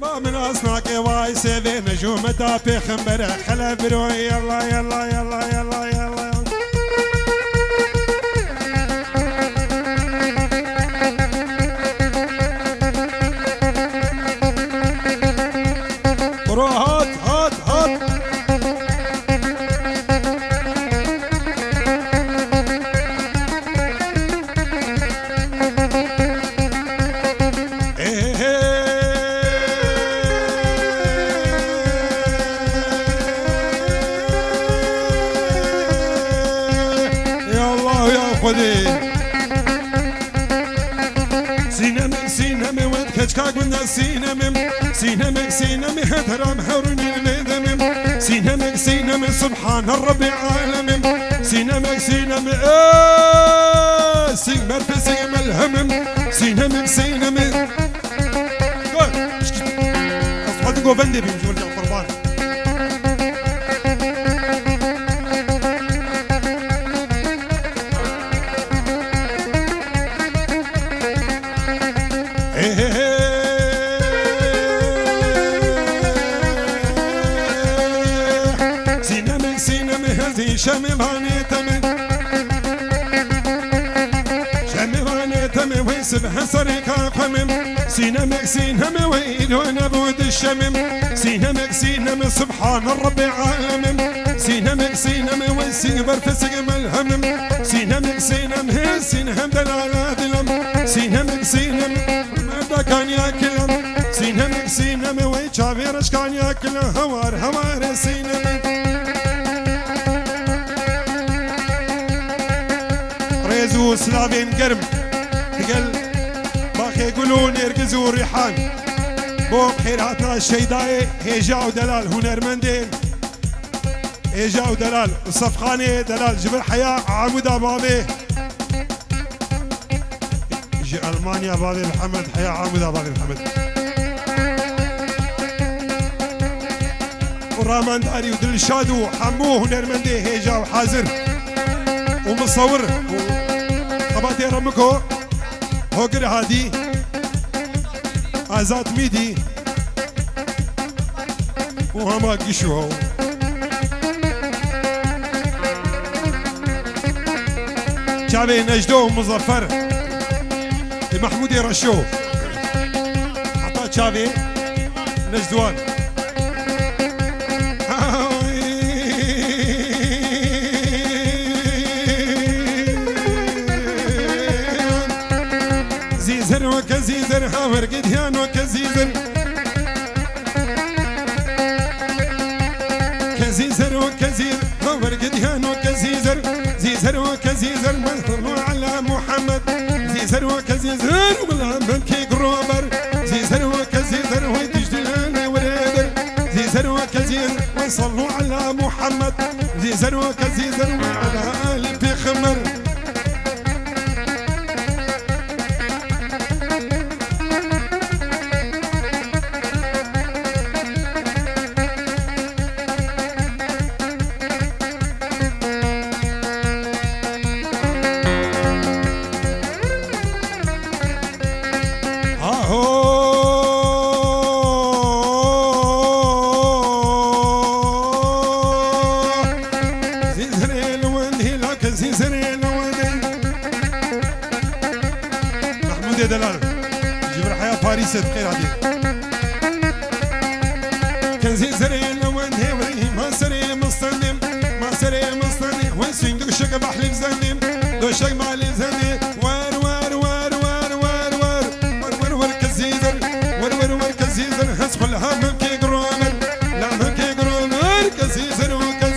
من أصنعك واي سيفي نجوم دافي خمبرة خلا بروي يلا يلا يلا يلا يلا روح هات هات سينمي وين كشكاك من سينمي هترام حرني المدمم سينمي سبحان الرب عالمم سينمي سينمر في سيم الهمم سينمي أصحاب قوفندي بيمشون القربان شمي باني تمي ويسبها سريكا قمم سينمي ويدون بود الشمم سينمي سبحان الرب عالمم سينمي ويسيبر في سقم الهمم سينهم دلالات لم سينمي ماذا كان ياكلم سينمي ويشافيرش كان ياكل هوار سينمي ريزو سلافين قرم تقل باقي يقولون يرقزوا الريحان بوم خيراتنا الشيداي هيجا ودلال هنرمندين هيجا ودلال الصفخاني دلال جبل حياة عمود بابي يجي ألمانيا بابي محمد حياة عمود بابي محمد ورامان داري ودل شادو حمو هنرمندي هيجا وحازر ومصور خباتي رمكو هوكر هادي آزاد ميدي وهما قشوهو شعبي نجدو مظفر محمودي رشو حتى شعبي نجدوان وكزيزر هاور قديان وكزيزر وكزير هاور قديان وكزيزر وكزيزر مثلوا على محمد زيزر وكزيزر ولا منكي قروبر زيزر وكزيزر ويتجدلان وريدر زيزر وكزير وصلوا على محمد زيزر وكزيزر وعلى آل في خمر دلال جبر حياة باريس تقير عدي كنزي زرين لون هيوري ما سري مصطنم ويسين دوشك بحلف زنم دوشك مالي زنم ور كزيزر ور كزيزر هسخلها من كي قرومر لا من كي قرومر كزيزر وكزيزر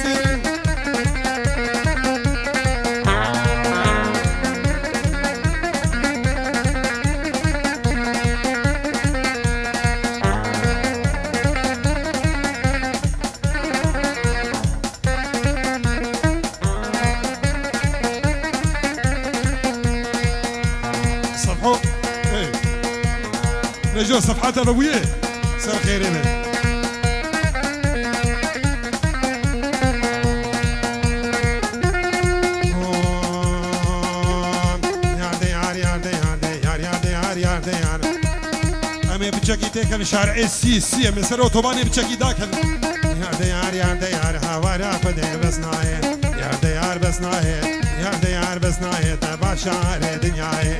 نجوا صفحات أبوية صار خيرنا يا بچکی تکن شارع سی مثل اتوبانی بچکی داکن یار دیار هوارا خده بس نایه یار بس نایه یار بس نایه تبا شعر دنیای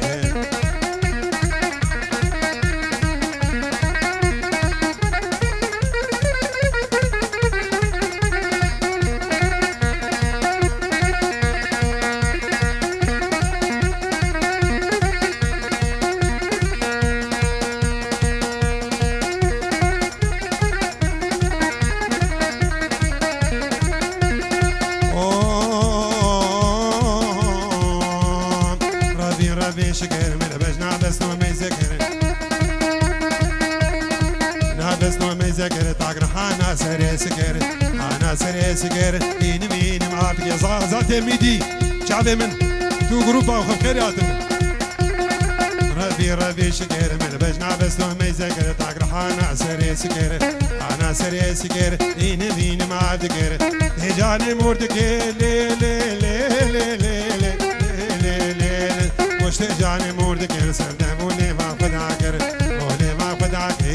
شكر من باش نعبس نومي ذكر نعبس نومي ذكر طاقر حانا سري سكر حانا سري سكر مين معاك يا زات ميدي شعبي من تو جروبا وخف خيراتم ربي شكر من باش نعبس نومي ذكر طاقر حانا سري سكر حانا سري سكر مين معاك ذكر هجاني موردك لي لي لي لي لي مشت جاني موردك سردم ولي ما فداكر ولي ما فداكر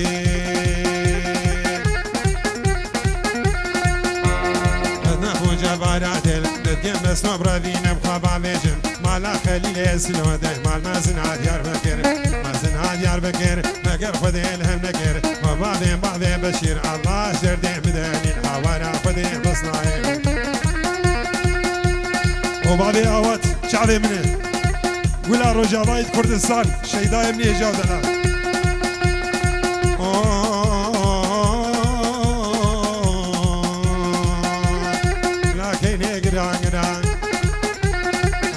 نفو جبارات الدقم بس نبرذين بخبا بيجم مالا خليل سلودي مال مازن عديار بكر مازن عديار بكر بكر خذي الهم نكر وبعضي بشير الله جردي مداني الحوارع خذي بصناعي وبعضي اوات شعبي منه ولا رجاء كردستان شيداء مني جودنا لا كيني قران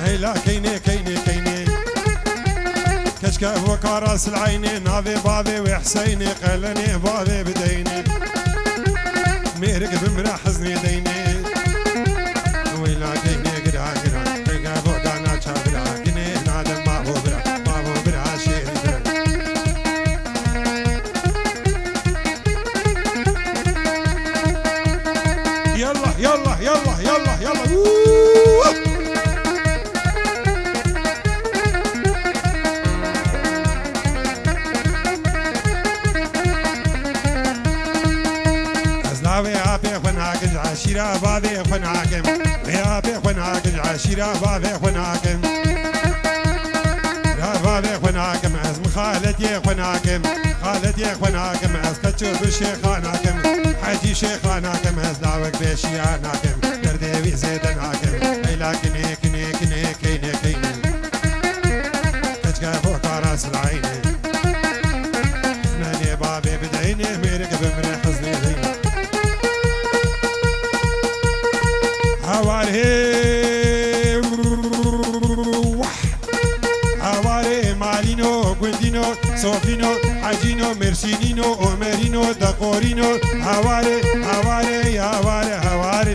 هي لا كيني كشكا وكاراس العينين نافي بابي وحسيني قلني بابي بديني ميرك بمرا حزني ديني ولا كيني قران يلا أزلاوي عابي خناقج عشيرة بابي خناقم ويابي خناقج عشيرة بابي خناقم بابي خناقم اسم خالتي خناقم از كتشوف الشيخاناكم حاجي شيخاناكم أزلاوك بيشياناكم دردي زيدناكم لكن كيني كتشكا فوق راس العيني ناني بابي بدعيني ميرك بمري حزني هواري مالينو قندينو صوفينو حجينو مرسينينو اومرينو دقورينو هواري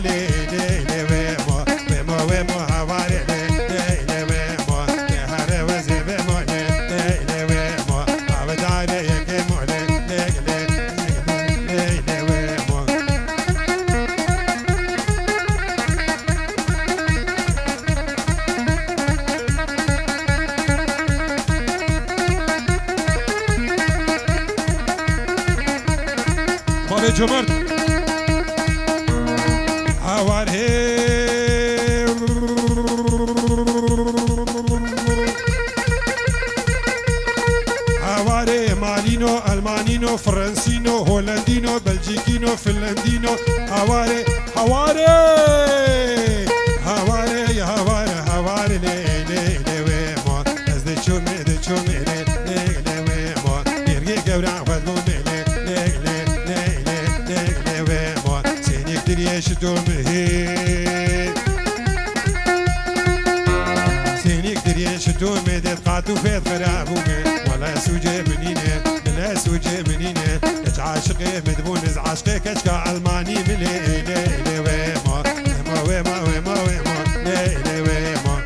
لي لي لي ويمو هواري لي لي ويمو هاري وزي ويمو لي لي ويمو عبدالي يكيمو لي لي ويمو بابي جمرت هواري مالينو المانينو فرنسينو هولندينو بلجيكينو فنلندينو هواري لي لي لي ويمو از دي تشومي لي لي ويمو يرجي قبرع فضلو لي لي ويمو سينيك دريش دومي شتو مدت قاتو فيت غرابومي ولا سوجي منينه لا سوجي منينه كش عاشقي مدبونز عاشقي كشكا علماني ملي لي ويمو لي ويمو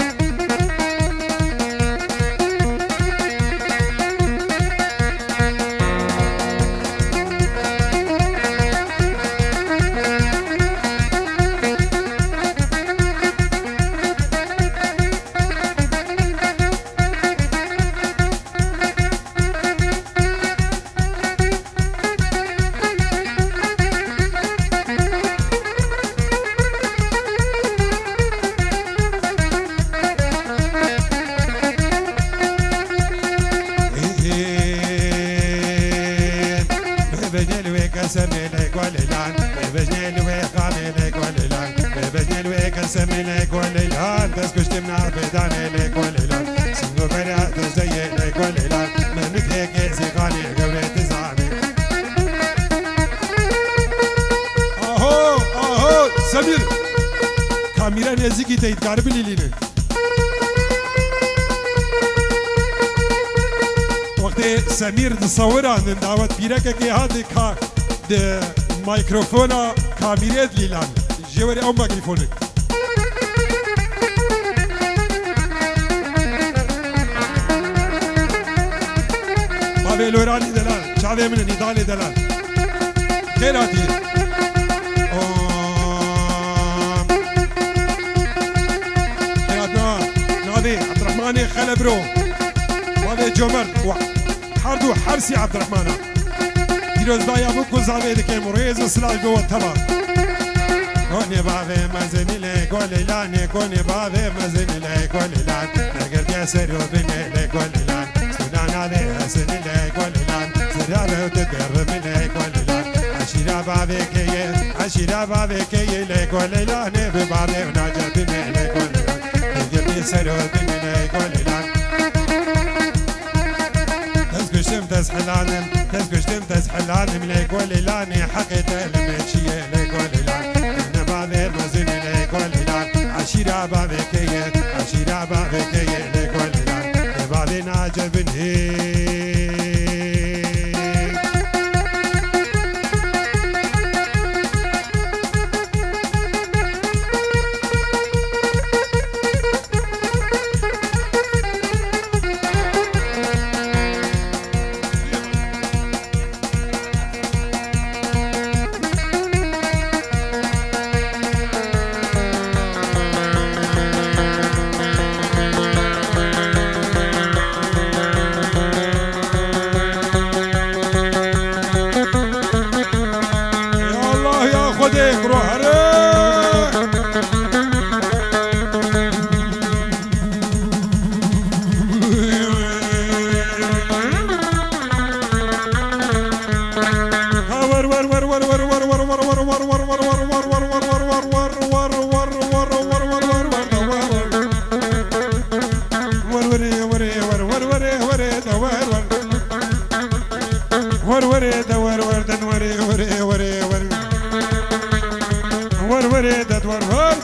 قسمي لك وليلان بجني الوي خامي لك وليلان بجني الوي قسمي لك وليلان تسكشت من عبداني لك وليلان سنو برا تزي لك وليلان منك هيك زيغاني قبرت زعمي اهو سمير كاميرا نزيكي تيتقارب ليليني وقتی سمیر تصوران دعوت بیرک که هادی کا د مایکروفونا کامیرت لیلان جوری او مایکروفونه بابی لورانی دلال چاوی من نیدالی دلال کیراتی کیراتنا نادی عبدالرحمن خلبرو بابی جمر حردو حرسي عبد الرحمن ديروز بايا بوكو زعبي دكي مريز وسلاج بو التبا كوني بابي مزني لك وليلان كوني بابي مزني لك وليلان نقرد يا سريو بني لك وليلان سنان عليها سني لك وليلان سرابي وتدرب لك وليلان عشيرا بابي كي لك وليلان ببابي وناجر بني لك وليلان نقرد يا سريو بني لك وليلان تسكشتم تزحلانم ليك وليلاني حقيت المشية ليك وليلان انا بابي مزن ليك وليلان عشيرة بابي كيت عشيرة بابي كيت ليك وليلان بابي ناجب هيك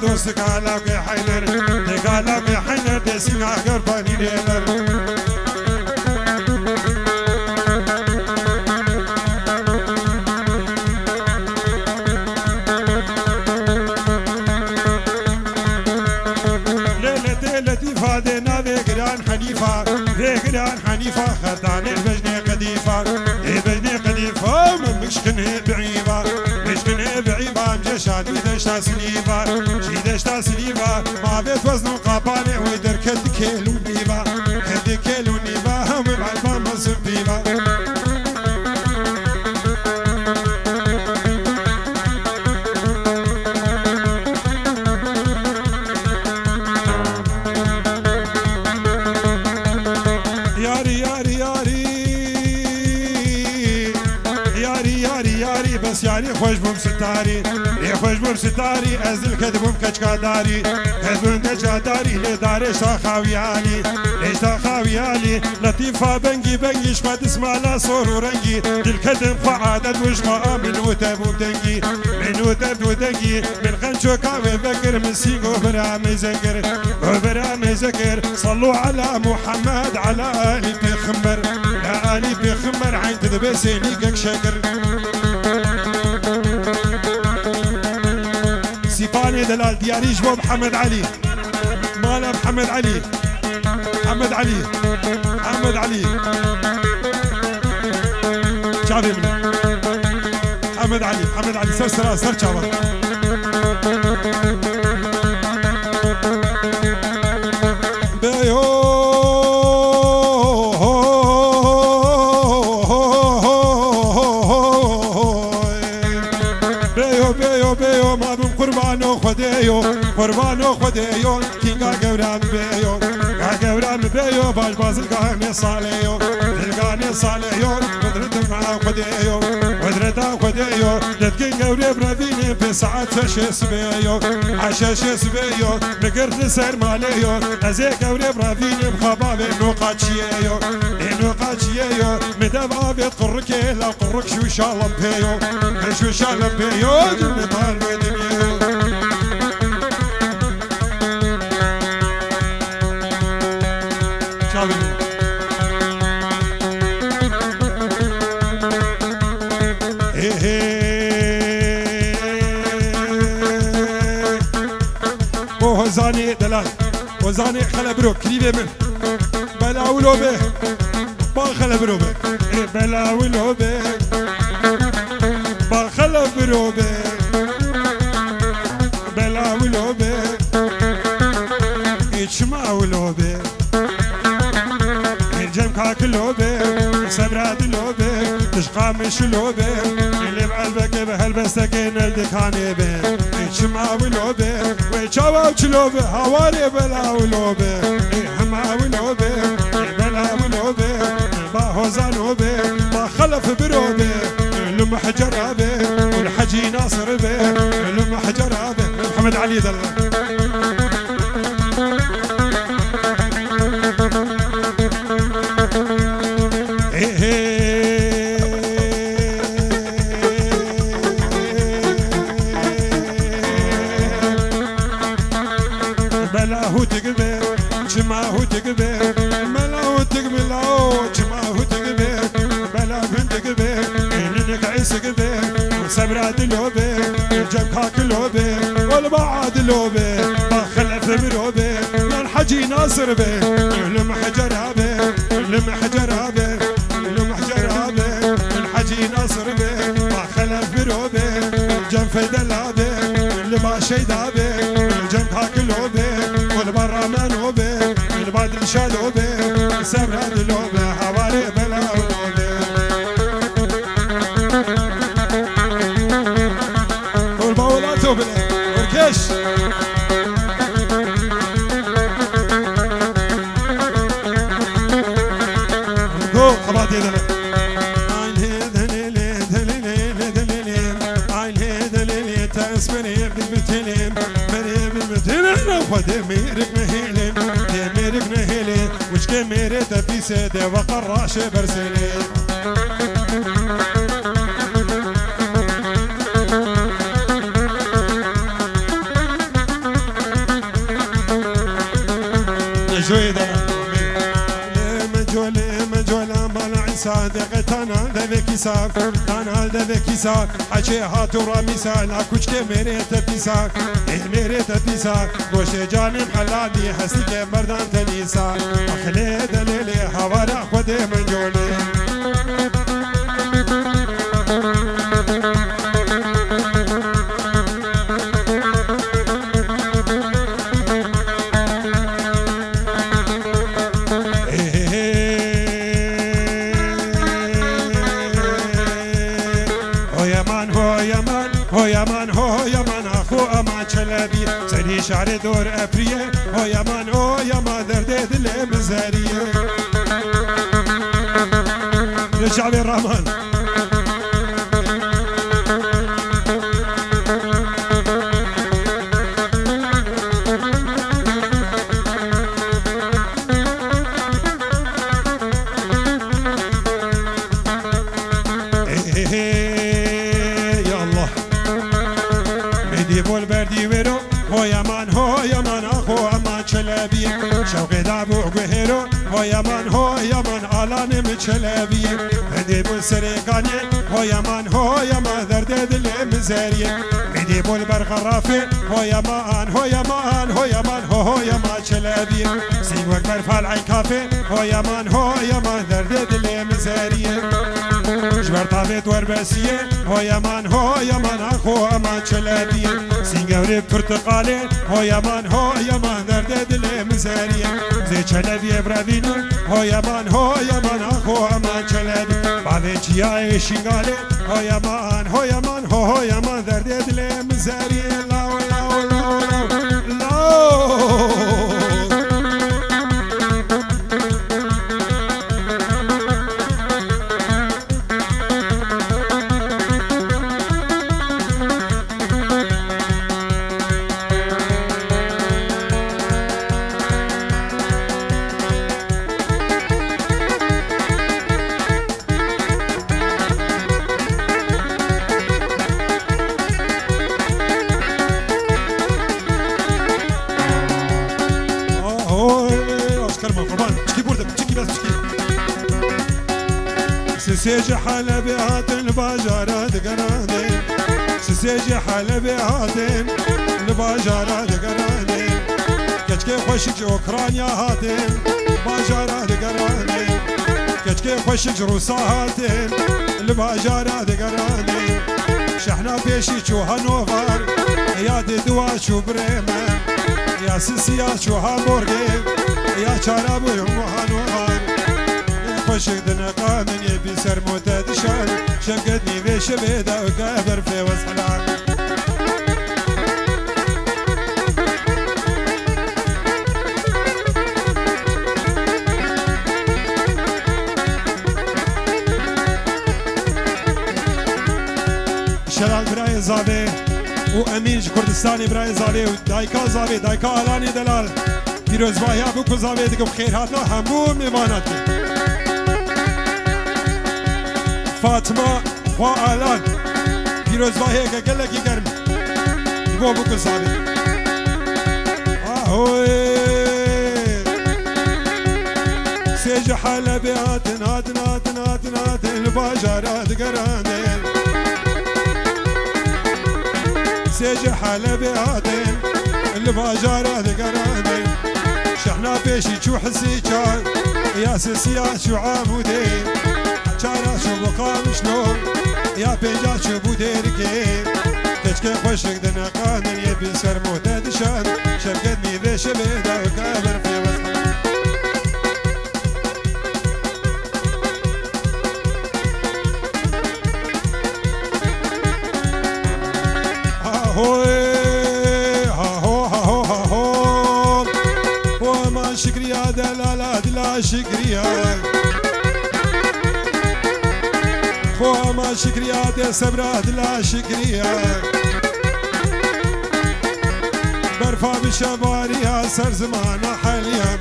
دوستك على في حينر تقال في حينر تسمع قرباني ليلر ليلتي فادنا ذكران حنيفة ذكران حنيفة خدان البجني قديفة البجني قديفة من مشكنه بعيبة مشكنه بعيبة مجشان ويدشتا سليبة شيدشتا سليبة ما بيت وزن قاباني ويدر كد كيلو نيبة كد كيلو نيبة هم العلبة مصر بيبة بس يعني خوش بوم ستاري لي خوش بوم ستاري ازل كذبوم كشكاداري كذبوم كشكاداري لداري شاخاويالي ليش شاخاويالي لطيفة بنجي بنجي شفت اسمع لا صور ورنجي الكذب فعادت وش ما من وتبوم تنجي من وتب ودنجي من خنشو كاوي بكر من سيقو برامي زكر وبرامي زكر صلوا على محمد على آلي بخمر لا آلي بخمر عين تذبسيني كك شكر سيفاني دلال دياري جبو محمد علي مالا محمد علي محمد علي محمد علي شافي مني محمد علي محمد علي سر شافي بيو قربانو خديو كينغا قورام بيو قورام بيو باش باز القاني صاليو القاني صاليو قدرت مع خديو قدرت خديو دتكي قوري براديني في ساعات فش سبيو عشاش سبيو نقرت سر ماليو ازي قوري براديني بخباب نقاشيو نقاشيو مدام ابي قركي لا قرك شو شالم بيو شو شالم بيو جنة الودنيو وزاني دلال وزاني خلا برو كريبه من بلا ولو به با خلا برو به بلا ولو به با خلا برو به بلا ولو به اجمع ولو به الجم كاكلو به سبراد لو به تشقى مش لو به اللي بقلبك بهالبستك الدكاني به اجمع ولو به ويشاوا وشلو به هواري بلا ولو به هما ولو به بلا ولو به باهو زانو به ما خلف برو به لم حجر به والحجي ناصر به لم حجر به محمد علي دلال بلاه تقبل جماه تقبل ملاه تقبل جماه تقبل بلاه تقبل انك عيس قبل سبراد لوبه جمكاك لوبه والبعاد لوبه بخلف بروبه الحجي ناصر به لم حجر به لم حجر به لم حجر به الحجي ناصر به بخلف بروبه جنف دلابه لما شيدا به جمكاك لوبه والبرمان وبه البادل شادو به سبراد لوبه حواري بلا لوبه والباولات وبه وركش جو خبات يدنا دميرك نهيلين دميرك نهيلين وش كميرة تبيسة دي وقراش برسلين نجوي ده مجولا مال صادق تانا دبك ساق تانا دبك ساق حشي هاتو رامي ساق كوش كميرة تبيسا ميرة تبيسا گوش جانم خلادي حسيك مردان تليسا أخلي دليلي حوارا خود من جولي چلبی سری شعر دور افریه او یمان درد دل مزاریه لشعب الرحمن يا الله بدي بول بردي ورو هو يمان اخو امان چلبی شوق دابو گهرو هو یمان آلان مچلبی بدي بول سرقانی هو یمان درد دل مزاریه بدي بول برخرافه هو یمان چلبی سیوک برفال عین کافه هو یمان درد دل مزاریه جبر طابت وربسیه هو یمان اخو امان چلبیه سینگوری پرتقاله هو یمان درد دل مزاریه زی چلبیه برادینو هو یمان اخو امان چلبی بعد چیای شینگاله هو یمان درد دل مزاریه لاو لاو لاو لاو لاو سسيج حلبي هاتن الباجارات قرانين سسيج حلبي هاتن الباجارات قرانين كشكي خوشك اوكرانيا هاتن باجارات قرانين كشكي خوشك روسا هاتن الباجارات قرانين شحنا بيشي شو هانوفر يا دوا شو بريمن يا سيسيا شو هامبورغي يا شراب يوم هانوفر خوشك دنقامن يبي سر متدشان شقدني بيش بيدا وقابر في وسحلان شلال براي زابي وامين كردستاني براي زابي ودايكا زابي دايكا الاني دلال پیروز باهی ابو زابي دکم خیر هاتنا همو میواناتی فاطمه وآلان پیروز باهی که گلگی گرم دیگو ابو زابي آهوی سیج حلبی هاتن هاتن هاتن هاتن هاتن الباجارات قرانين سيج حلبي هاتين الباجارات قرانين شحنا بيشي شو حسي شار يا سيسيا شو عامودين شارع شو بقام شلون يا بيجا شو بوديركين تشكي خوشك دنا قانن يبي سر مهتدشان شبقدني بيش بيدا وقابر في وسط وما شكريا دلالات لا شكريا وما شكريا دي سبرات لا شكريا برفع بشباريا سر زمان حاليا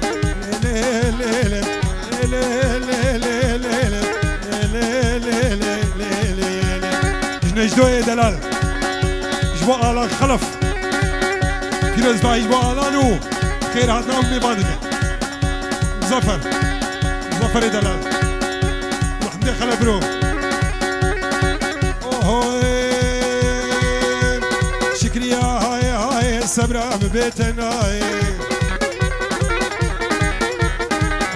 نجدو يا دلال جبو آلان خلف پیروز باهی جبو آلانو خیر هاتنا و میبانده مظفر مظفر دلال وحمده خلف برو شکریا های های صبرا ببیتن های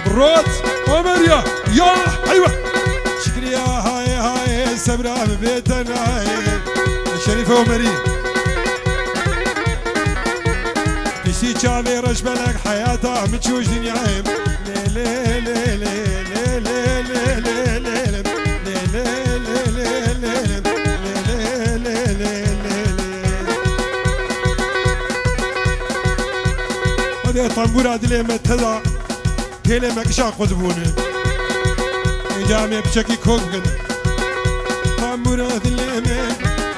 بروت عمریا یا حیوه شکریا های های صبرا ببیتن های شريف عمري كشي شامي رش بلك حياته متشوش دنياهم لي لي لي لي لي لي هذا طنبورة دلي متدا هيلي مكشا قزبونه جامي بشكي كوك طنبورة دلي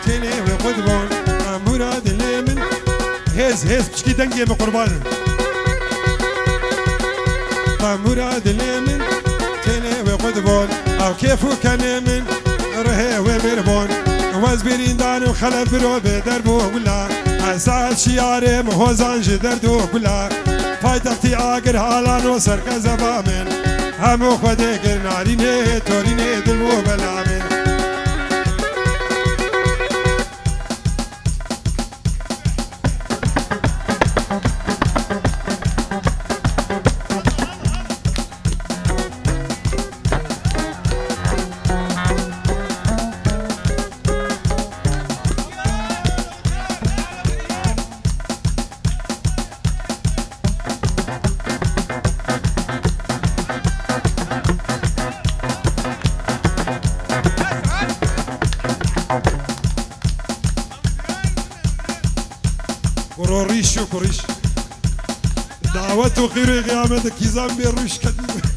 تيني وقدبون مراد الليمن هز بشكي دنجي بقربان مراد الليمن تيني وقدبون او كيفو كان من رهي ومربون وزبيرين دانو خلف برو بدربو ولا اساس شياري مهوزان جدردو كلا فايتختي اقر هالان وسرق زبامن همو خديقر ناريني توريني دلمو بلامن ريش وكريش دعوت وخير قيامتك كيزان بيروش كديم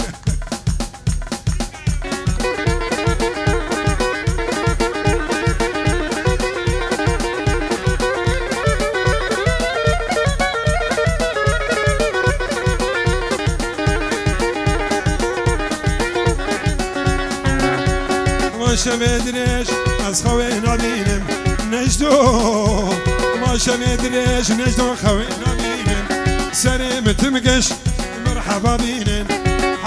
ما مدريش از خوينا بينم نجدو ما مدريش نجدو خوينا بينم سري متمقش مرحبا بينن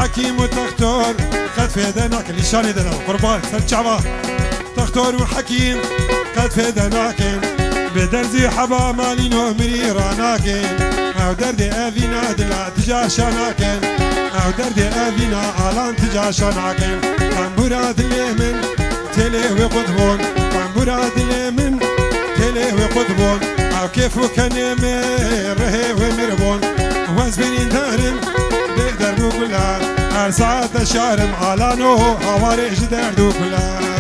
وحكيم وتختار قد فدناك لشان دنا قربان فالشعبة تختار وحكيم قد فدناك بدرزي حبا مالين ومريراناك او درد افينا دلا تجاشناك او درد افينا علان تجاشناك تنبورات اليمن تلي وقطبون تنبورات اليمن تلي وقطبون او كيف كنمي رهي ومربون وزبين دارم بقدر كلها ارسعات شارم علانو حواريش دردو كلها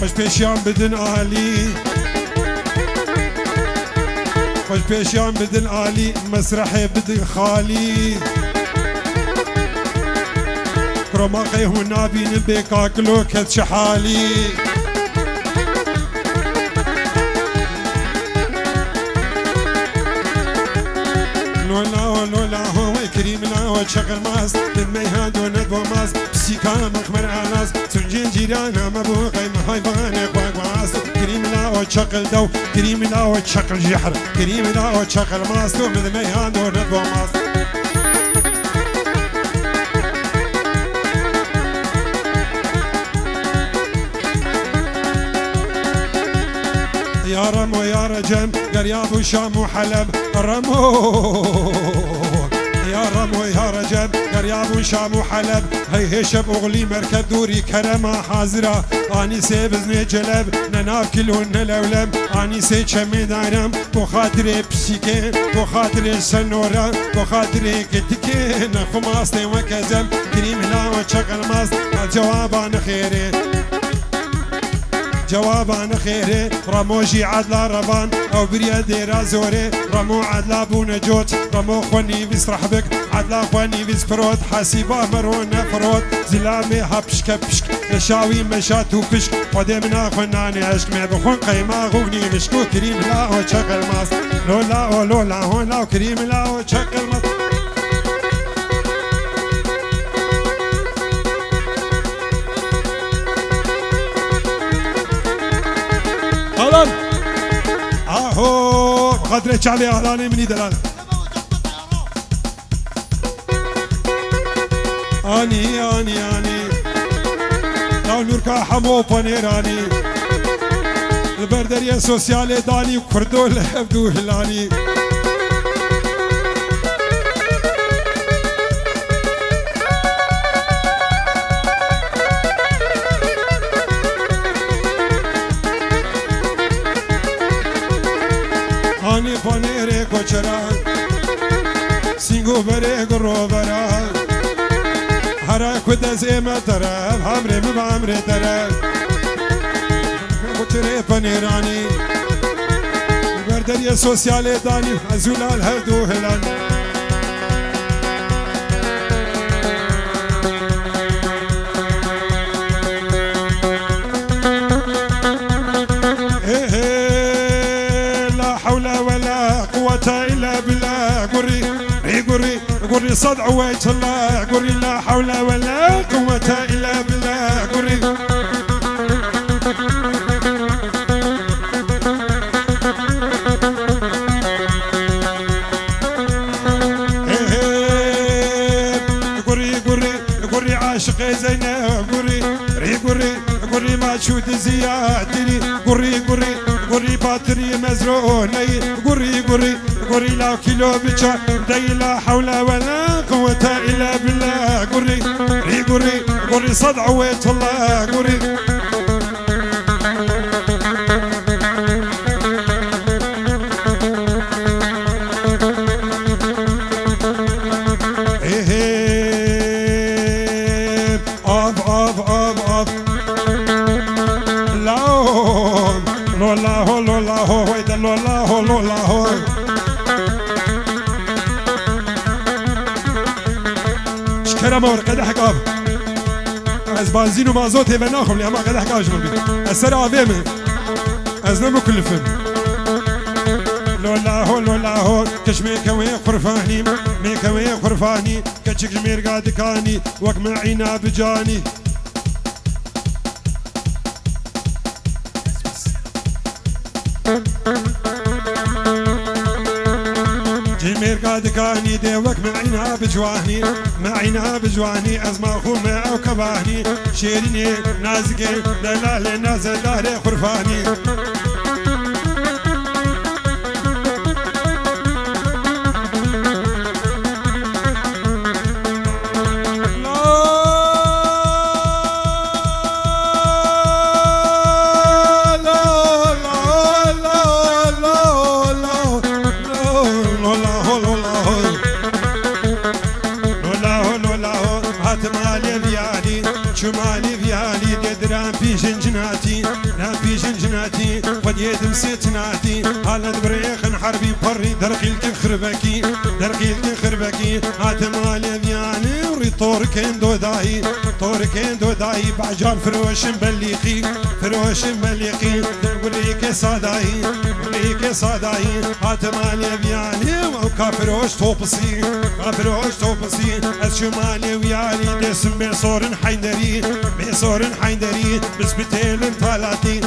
خوش پیشیان بدن عالی خوش پیشیان بدن عالی مسرح بدن خالی کرماقی هو نابین بکاکلو کت شحالی لولا هو كريم لا وشغل ماس من ميهاد وندو ماس بسيكا مخمر اناس سنجين جيرانا مبو قيم هايفان قواقواس كريم لا وشغل دو كريم لا وشغل جحر كريم لا وشغل ماس من ميهاد وندو ماس يا رمو يا رجم قرياب وشام وحلب رمو يا رمو يا رجب قرياب وشام وحلب هي شب اغلي مركب دوري كرمه حاضره اني سي بزني جلب نناف كلهن لولب اني سي چمي دارم بو خاطر بسيكه بو خاطر سنوره بو خاطر كتكه نخماس وكزم كريم لا وشغل ماس الجواب عن خيره جوابان خيري رموجي عدلا ربان او بريا ديرا زوري رمو عدلا بونجوت رمو خواني بيس رحبك عدلا خواني بيس فرود حسيبا مرون فرود زلامي هبشك بشك يشاوي مشاتو بشك ودي منا خناني عشق ما بخون قيمة غوني مشكو كريم لا وشغل ماس لولا لولا هون لا كريم لا وشغل ماس اهو بخاطر شعبي اهلاني مني دلال اني لو نوركا حمو بانيراني البردريه سوسيالي داني وكردول هبدو هلاني ani panere koçera singo bere grovera hara kudes emetara hamre mi hamre tara koçere panerani berderiye sosyale dani azulal hevdu helan إلا بالله قري صدع وجه الله قري لا حول ولا قوة إلا بالله قري قري عاشق زينب قري ما شود زيادري قري باتري مزروني قري لا كيلو بيتشا داي لا حول ولا قوة إلا بالله قري صدع ويت الله قري السر ما قدح قاب از بنزين ومازوت هبه ناخم لي اما قدح قاب جمل بي السر عافيه من از نمو كل فيلم لولا هو كش ميكوي خرفاني ميكوي خرفاني كشك جمير قادكاني وك معينا بجاني جمير قادكاني دي وك معينا بجواني ازما خو معو كباني شيريني نازقي لا نازل داري خرفاني شمالي فيالي درام في جنجناتي وديت مسيتناتي على بريخ حربي بري درقيلك خربكي هاتمالي فيالي وري طوركين دو داي بعجال فروش مليقي وليك صداي هاتمالي فيالي وكافروش توبسي از شمالي ويالي دسم بصورن حيندري بس بتيلن طالاتي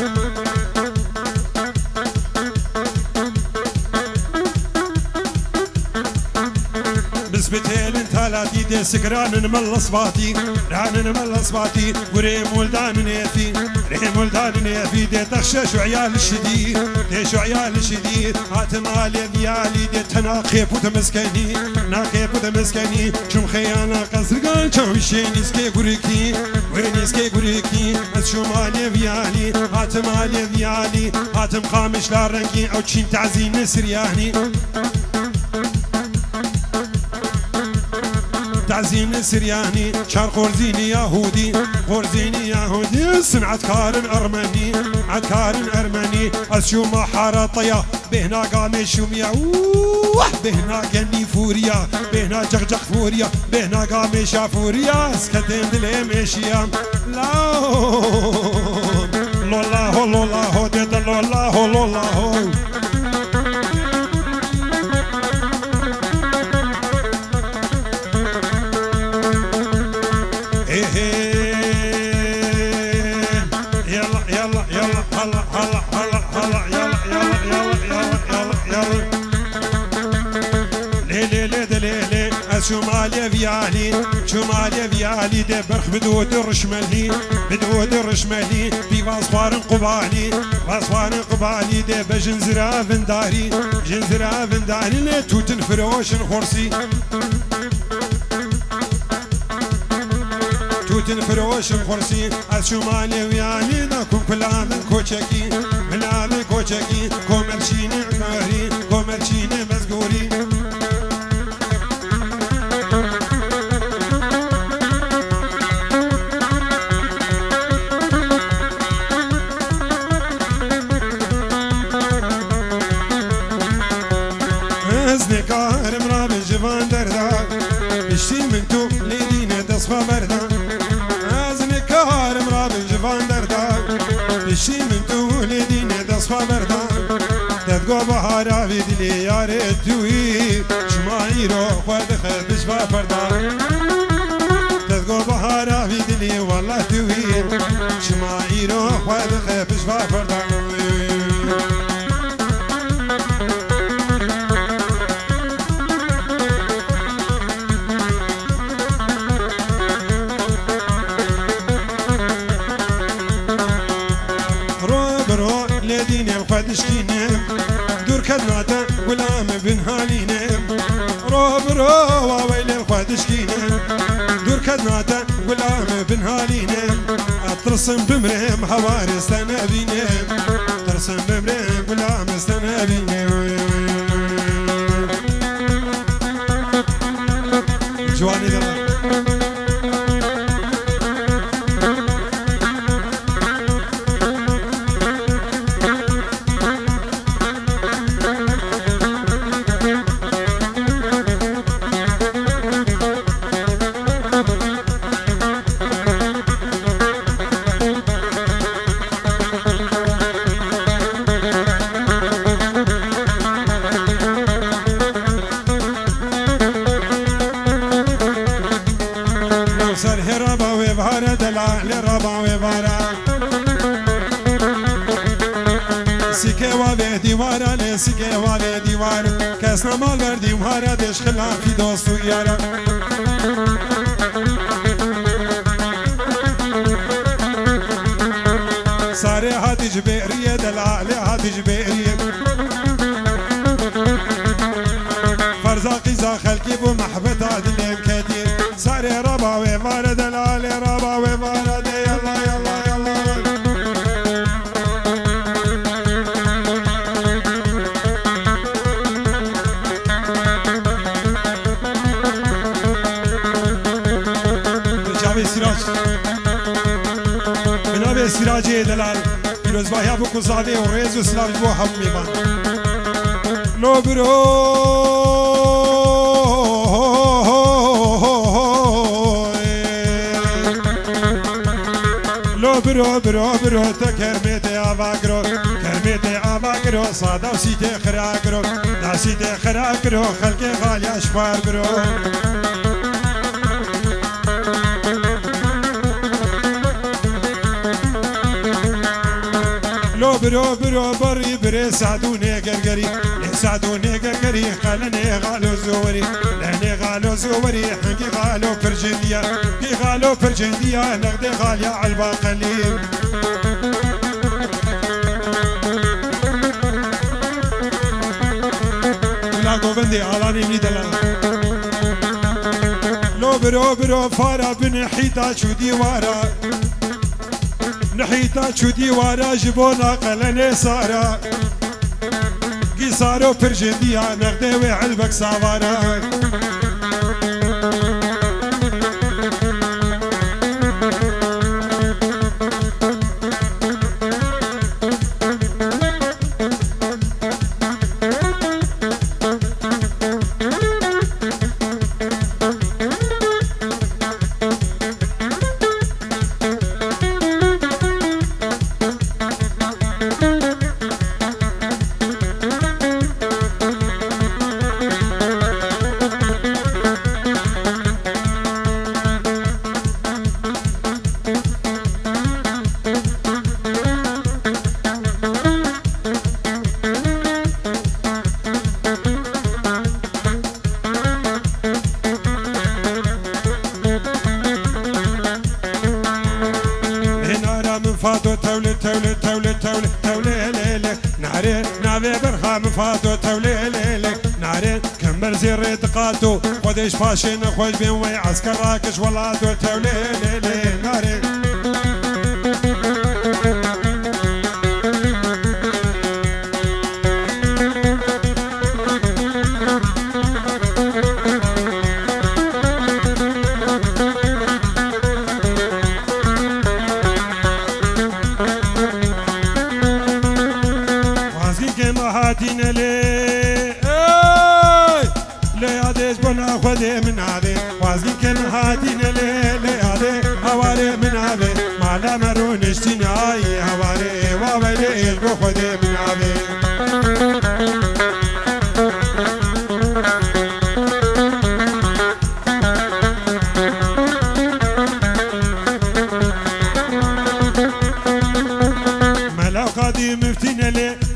بتيلن ثلاثي دي سكران مل صباتي وريم ولدان نيفي دي تخشش وعيال الشديد هاتمالي ديالي دي تناقيب وتمسكني شم خيانا قصرقان شوشين اسكي قريكي از شمالي فيالي هاتم خامش لارنقي او تشين تعزين سرياني تعزين سرياني شار خورزيني يهودي صنعت كارن أرمني أشو ما حارطيا بهنا قامي شوميا بهنا قني فوريا بهنا جغجغ فوريا بهنا قامي شافوريا اسكتين دلي ميشيا لولا ديد لولا شمالي فيالي دي برخ بدود الرشمالي في واصفار قبالي دي بجنزرا فنداري توتن فروش خورسي از شمالي ويالي ناكم كل عام كوشكي كومرشيني مزقوري ازنكارم رابي جفان دردا بشتي من تو ليدينا تصفى بردا ازنكارم رابي جفان دردا بشتي من تو ليدينا تصفى بردا تدقو بهارا في دلي يا ريتوي شمايرو خد خدش فردا تدقو بهارا في دلي والله توي شمايرو خد خدش فردا دور كدناتا غلام بن هالينا رو وويل الخدشكينا دور كدناتا غلام بن هالينا ترسم بمريم حواري استنابينا ترسم بمريم غلام استنابينا جواني دلا سكه وابه دیواره لی سکه وابه دیوار کس نمال بردیم هاره دش خلافی دوست و یاره ساره هاتی جبیریه دلاله هاتی جبیریه فرزاقی زا خلقی بو محبت عدلیم کدیر ساره ربا و وارد دلاله ربا و وارد یلا یلا یلا بنابه سراجه دلال پیروزباهی ابو کزاوی و ریز و سلاوی بو هم میبان لو برو لو برو برو برو تا کرمیت آواگرو کرمیت آواگرو ساده و سیت خراگرو ناسیت خراگرو خلق غالی اشفار برو برو برو بری بری سعدونه گرگری سعدونه گرگری خلنه غالو زوري لنه غالو زوري حنقي غالو فرجنديا قي غالو فرجنديا نقد غاليا عالباقلي ولا قوبندي علاني مني دلال لو برو برو فارا بنحيتا شو ديوارا نحيتا شو ديوارا جبونا قلني سارا قصارو فرجنديا نغدوي علبك سوارا فاتو تولي تولي تولي تولي تولي ليلي ناري نابي برخام فاتو تولي ليلي ناري كمبر زير دقاتو خديش فاشين خوش بين وي عسكر راكش ولادو تولي ليلي ناري هاتينا لي لياديش بنا خدي من هذه وازقي كن هاتينا لي ليادي هواري من هذه ما لا مرون اشتناي هواري وويلي البو خدي من هذه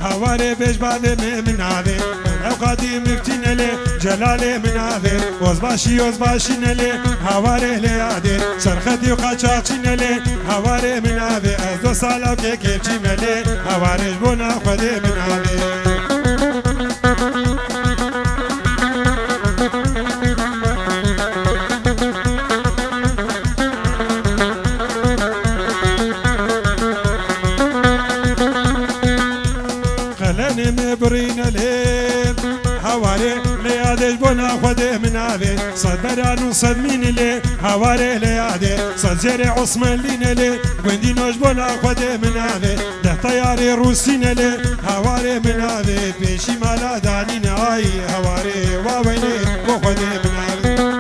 هواري بيش بعد من هذه لو قديم مفتين لي جلالي من هذه وزباشي نلي هواري ليادي سرختي وقاچاچين لي هواري من هذه ازدو سالا كيف ملي هواري جبونا خدي من هذه مبرين ليه هواري ليادي بنا خده من هذه صدران وصدمين ليه هواري ليادي صدزيري عثمان لين ليه ويندي نوش بنا خده من هذه ده طياري روسين ليه هواري من هذه بيشي مالا دانين اي هواري وويلي وخده من هذه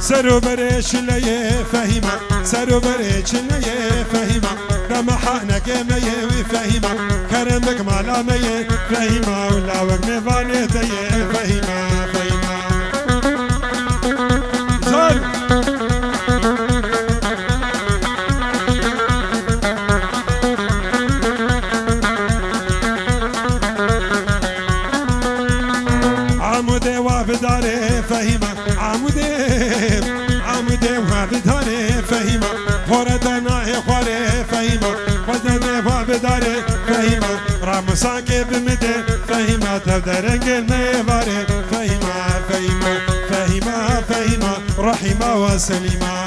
سرو بريش ليه فهيمة سرو بريش ليه فهيمة رمحا نكمي وفهيمة كرمك مالا مي فهيمة ولا وقت مفاني تي فهيمة فهيمة زول عمودي وابداري فهيمة عمودي وابداري فهيمة خوردنا خواري فهيمة خوردنا وابداري فهيمة رامساكي بمدي فهيمة تبدرنج الميباري فهيمة فهيمة فهيمة فهيمة رحيمة وسليمة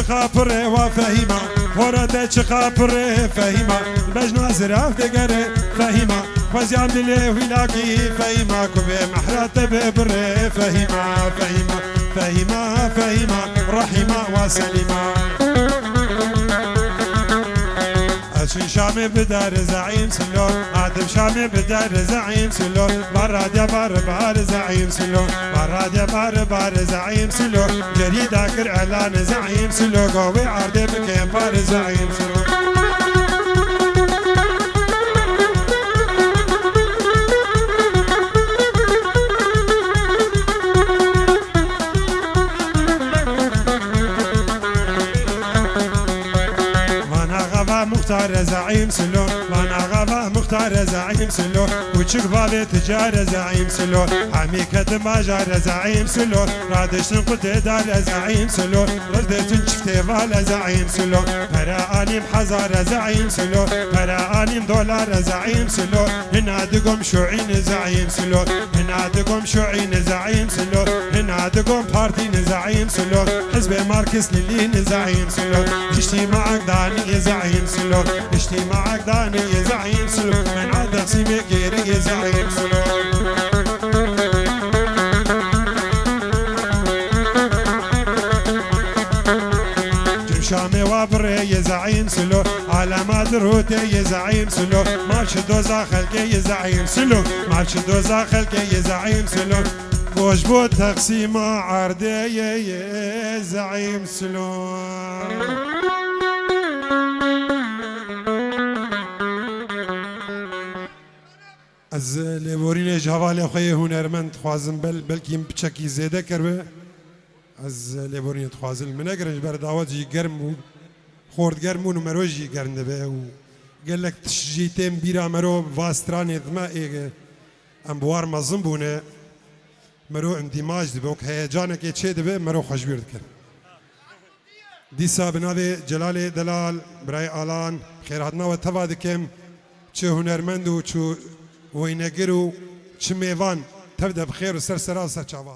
خاپره و فهیمه ورده چه خاپره فهیمه بجنا زراف دگره فهیمه خوزیان دلی ویلاکی فهیمه کبه محرات ببره فهیمه فهیمه فهیمه فهیمه رحیمه و سلیمه اشي شامي بدار زعيم سلو عادم شامي بدار زعيم سلو براد يا بار زعيم سلو براد يا بار زعيم سلو جريد اكر اعلان زعيم سلو قوي عرضي بكيم بار زعيم سلو مختار زعيم سلو وانا غابة مختار زعيم سلو وشك بالي تجار زعيم سلو حمي كتما جار زعيم سلو رادش نقلت دار زعيم سلو ردت شفتي فال زعيم سلو فراني محزار زعيم سلو فراني دولار زعيم سلو هنا دقم شوعين زعيم سلو هنا دقم شوعين زعيم سلو هنا دقم بارتين زعيم سلو حزب ماركس للين زعيم سلو تشتي معك داني زعيم سلو اشتي معك داني يا زعيم سلو من عاد سيمي غيري يا زعيم سلو جمشامي وابري يا زعيم سلو على ما دروتي يا زعيم سلو مارش دوزا خلقي يا زعيم سلو مارش دوزا خلقي يا زعيم سلو خوش بو تقسيم عرضي يا زعيم سلو از لیبورین جوال خوی هنرمند خوازم بلکیم بچکی زیده کرده از لیبورین خوازل من گرنج بر دعوت جی گرم بود خورد گرم بود و مرو جی گرنده به و گلک تشجیتیم بیرا مرو واسترانی دما ایگه ام بوار مزم بونه مرو اندیماج دی بوک هیجانه که چه دبه مرو خوش بیرد کرد دیسا بناوی جلال دلال برای آلان خیراتنا و توا دکم چه هنرمند و چه وينقروا شميفان تبدا بخير وسرسرة وسرچاوات